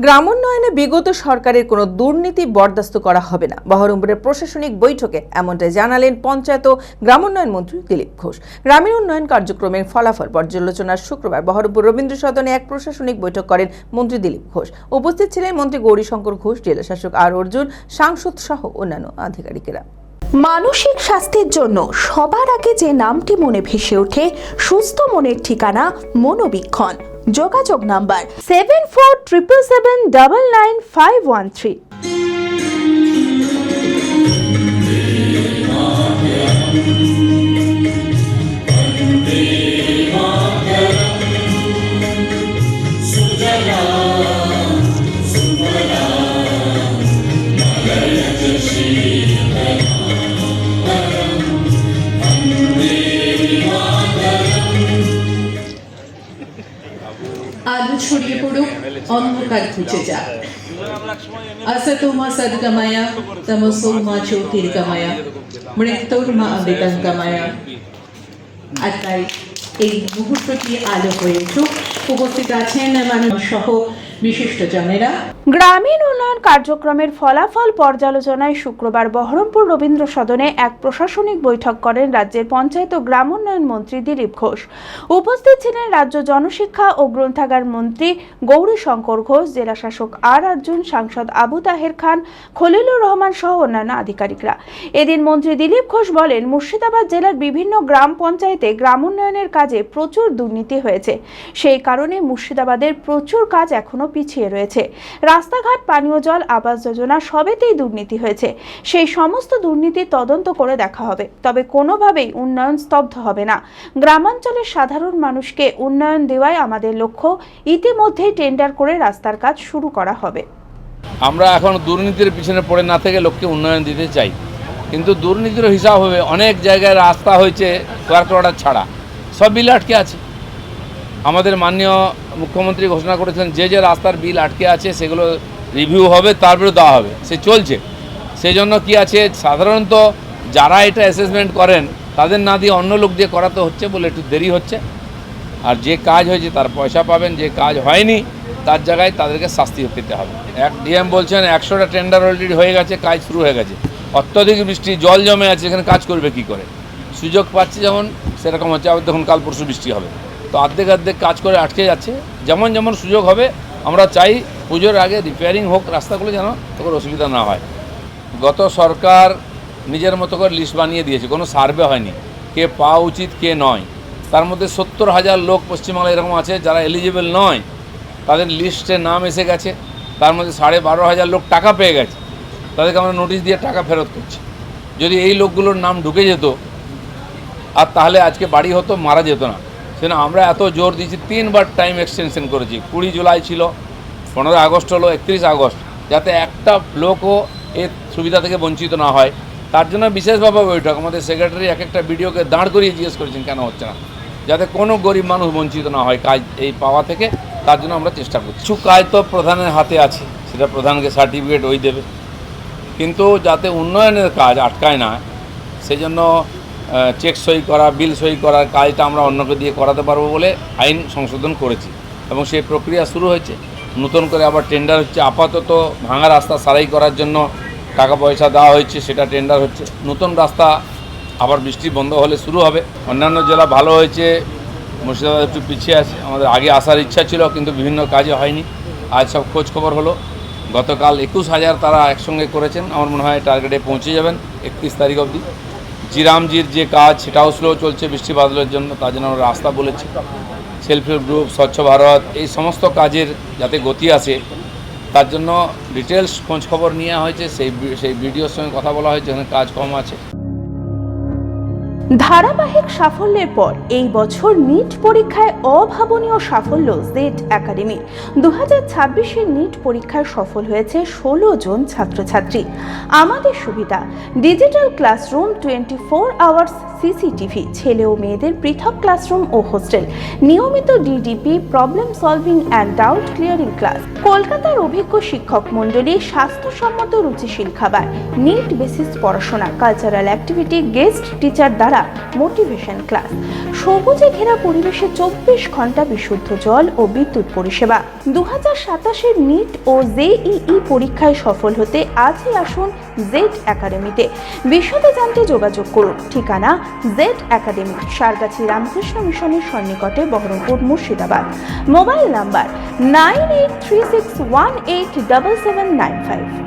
গ্রামোন্নয়নে বিগত সরকারের কোনো দুর্নীতি বরদাস্ত করা হবে না। বহরমপুরের প্রশাসনিক বৈঠকে এমনটাই জানালেন পঞ্চায়েত ও গ্রামোন্নয়ন মন্ত্রী দিলীপ ঘোষ। গ্রামীণ উন্নয়ন কার্যক্রমের ফলাফল পর্যালোচনার শুক্রবার বহরমপুর রবীন্দ্র সদনে এক প্রশাসনিক বৈঠক করেন মন্ত্রী দিলীপ ঘোষ। উপস্থিত ছিলেন মন্ত্রী গৌরীশঙ্কর ঘোষ, জেলাশাসক আর অর্জুন, সাংসদ সহ অন্যান্য আধিকারিকেরা। মানসিক স্বাস্থ্যের জন্য সবার আগে যে নামটি মনে ভেসে ওঠে, সুস্থ মনের ঠিকানা মনোবীক্ষণ। যোগাযোগ নাম্বার 7477799513। আলো ছড়িয়ে পড়ুক, অন্ধকার ঘুচে যাক। আসতো মা সদ্গময়া, তমসো মা জ্যোতির্গময়া, মৃত্যুর মা অমৃতঙ্গময়া। আর তাই এই মুহূর্তটি আলো হয়ে উঠুক। উপস্থিত আছেন মানুষ সহ বিশিষ্ট জনেরা। গ্রামীণ উন্নয়ন কার্যক্রমের ফলাফল পর্যালোচনায় শুক্রবার বহরমপুর রবীন্দ্র সদনে এক প্রশাসনিক বৈঠক করেন রাজ্যের পঞ্চায়েত ও গ্রামোন্নয়ন মন্ত্রী দিলীপ ঘোষ। উপস্থিত ছিলেন রাজ্য জনশিক্ষা ও গ্রন্থাগার মন্ত্রী গৌরীশঙ্কর ঘোষ, জেলাশাসক আর অর্জুন, সাংসদ আবু তাহের খান, খলিলুর রহমান সহ অন্যান্য আধিকারিকরা। এদিন মন্ত্রী দিলীপ ঘোষ বলেন, মুর্শিদাবাদ জেলার বিভিন্ন গ্রাম পঞ্চায়েতে গ্রামোন্নয়নের কাজে প্রচুর দুর্নীতি হয়েছে। সেই কারণে মুর্শিদাবাদের প্রচুর কাজ এখনো পিছিয়ে রয়েছে। রাস্তাঘাট, পানীয় জল, আবাস যোজনা সবেতেই দুর্নীতি হয়েছে। সেই সমস্ত দুর্নীতি তদন্ত করে দেখা হবে, তবে কোনোভাবেই উন্নয়ন স্তব্ধ হবে না। গ্রামাঞ্চলের সাধারণ মানুষকে উন্নয়ন দেওয়াই আমাদের লক্ষ্য। ইতিমধ্যেই টেন্ডার করে রাস্তার কাজ শুরু করা হবে। আমরা এখন দুর্নীতির পিছনে পড়ে না থেকে লোককে উন্নয়ন দিতে চাই, কিন্তু দুর্নীতির হিসাব হবে অনেক জায়গায় রাস্তা হয়েছে ওয়ার্ক অর্ডার ছাড়া, সব বিল আটকে আছে। আমাদের মাননীয় মুখ্যমন্ত্রী ঘোষণা করেছেন যে যে রাস্তার বিল আটকে আছে সেগুলো রিভিউ হবে, তারপরে দেওয়া হবে। সে চলছে। সেই জন্য কি আছে, সাধারণত যারা এটা অ্যাসেসমেন্ট করেন তাদের না দিয়ে অন্য লোক দিয়ে করাতে হচ্ছে বলে একটু দেরি হচ্ছে। আর যে কাজ হয়েছে তার পয়সা পাবেন, যে কাজ হয়নি তার জায়গায় তাদেরকে শাস্তি পেতে হবে। এক ডিএম বলছেন 100টা টেন্ডার অলরেডি হয়ে গেছে, কাজ শুরু হয়ে গেছে। অত্যধিক বৃষ্টি, জল জমে আছে, এখানে কাজ করবে কি করে? সুযোগ পাচ্ছে যেমন সেরকম হচ্ছে। আবার দেখুন কাল পরশু বৃষ্টি হবে, তো অর্ধেক কাজ করে আটকে যাচ্ছে। যেমন যেমন সুযোগ হবে আমরা চাই পুজোর আগে রিপেয়ারিং হোক রাস্তাগুলো, যেন তখন অসুবিধা না হয়। গত সরকার নিজের মতো করে লিস্ট বানিয়ে দিয়েছে, কোনো সার্ভে হয়নি কে পাওয়া উচিত কে নয়। তার মধ্যে 70,000 লোক পশ্চিমবাংলায় এরকম আছে যারা এলিজিবল নয়, তাদের লিস্টে নাম এসে গেছে। তার মধ্যে 12,500 লোক টাকা পেয়ে গেছে, তাদেরকে আমরা নোটিশ দিয়ে টাকা ফেরত করছি। যদি এই লোকগুলোর নাম ঢুকে যেত আর তাহলে আজকে বাড়ি হতো, মারা যেত না। সেজন্য আমরা এত জোর দিয়েছি, 3বার টাইম এক্সটেনশন করেছি। 20 জুলাই ছিল, 15 আগস্ট হলো, 31 আগস্ট, যাতে একটা লোকও এর সুবিধা থেকে বঞ্চিত না হয়। তার জন্য বিশেষভাবে বৈঠক। আমাদের সেক্রেটারি এক একটা ভিডিওকে দাঁড় করিয়ে জিজ্ঞেস করেছেন কেন হচ্ছে না, যাতে কোনো গরিব মানুষ বঞ্চিত না হয় কাজ এই পাওয়া থেকে। তার জন্য আমরা চেষ্টা করছি। কিছু কাজ তো প্রধানের হাতে আছে, সেটা প্রধানকে সার্টিফিকেট ওই দেবে, কিন্তু যাতে উন্নয়নের কাজ আটকায় না সেই জন্য চেক সই করা, বিল সই করার কাজটা আমরা অন্যকে দিয়ে করাতে পারবো বলে আইন সংশোধন করেছি এবং সেই প্রক্রিয়া শুরু হয়েছে। নতুন করে আবার টেন্ডার হচ্ছে। আপাতত ভাঙা রাস্তা সারাই করার জন্য টাকা পয়সা দেওয়া হয়েছে, সেটা টেন্ডার হচ্ছে। নতুন রাস্তা আবার বৃষ্টি বন্ধ হলে শুরু হবে। অন্যান্য জেলা ভালো হয়েছে, মুর্শিদাবাদ একটু পিছিয়ে আছে। আমাদের আগে আসার ইচ্ছা ছিল কিন্তু বিভিন্ন কাজে হয়নি। আজ সব খোঁজ খবর হলো, গতকাল 21,000 তারা একসঙ্গে করেছেন। আমার মনে হয় টার্গেটে পৌঁছে যাবেন 31 তারিখ অবধি। জিরামজির যে কাজ সেটাও স্লো চলছে বৃষ্টি বাদলের জন্য, তার জন্য আমরা রাস্তা বলেছি। সেলফ হেল্প গ্রুপ, স্বচ্ছ ভারত, এই সমস্ত কাজের যাতে গতি আসে তার জন্য ডিটেলস খোঁজ খবর নেওয়া হয়েছে। সেই ভিডিওর সঙ্গে কথা বলা হয়েছে, এখানে কাজ কম আছে। ধারাবাহিক সাফল্যের পর এই বছর নিট পরীক্ষায় অভাবনীয় সাফল্য জেড একাডেমির। 2026-এর নিট পরীক্ষায় সফল হয়েছে 16 জন ছাত্রছাত্রী। আমাদের সুবিধা, ডিজিটাল ক্লাসরুম, 24 আওয়ার্স সিসিটিভি, ছেলে ও মেয়েদের পৃথক ক্লাসরুম ও হোস্টেল, নিয়মিত DDP, problem solving and doubt clearing class, কলকাতার অভিজ্ঞ শিক্ষক মণ্ডলী, স্বাস্থ্যসম্মত রুচিশীল খাবার, নিট বেসিস পড়াশোনা, কালচারাল অ্যাক্টিভিটি, গেস্ট টিচার দ্বারা যোগা, মোটিভেশন ক্লাস, সবুজে ঘেরা পরিবেশে 24 ঘন্টা বিশুদ্ধ জল ও বিদ্যুৎ পরিষেবা। 2027-এর নিট ও জেইই পরীক্ষায় সফল হতে আজই আসুন জেড একাডেমিতে। বিশদে জানতে যোগাযোগ করুন। ঠিকানা জেড একাডেমি, সারগাছি রামকৃষ্ণ মিশনের সন্নিকটে, বহরমপুর, মুর্শিদাবাদ। Mobile number 9836187795।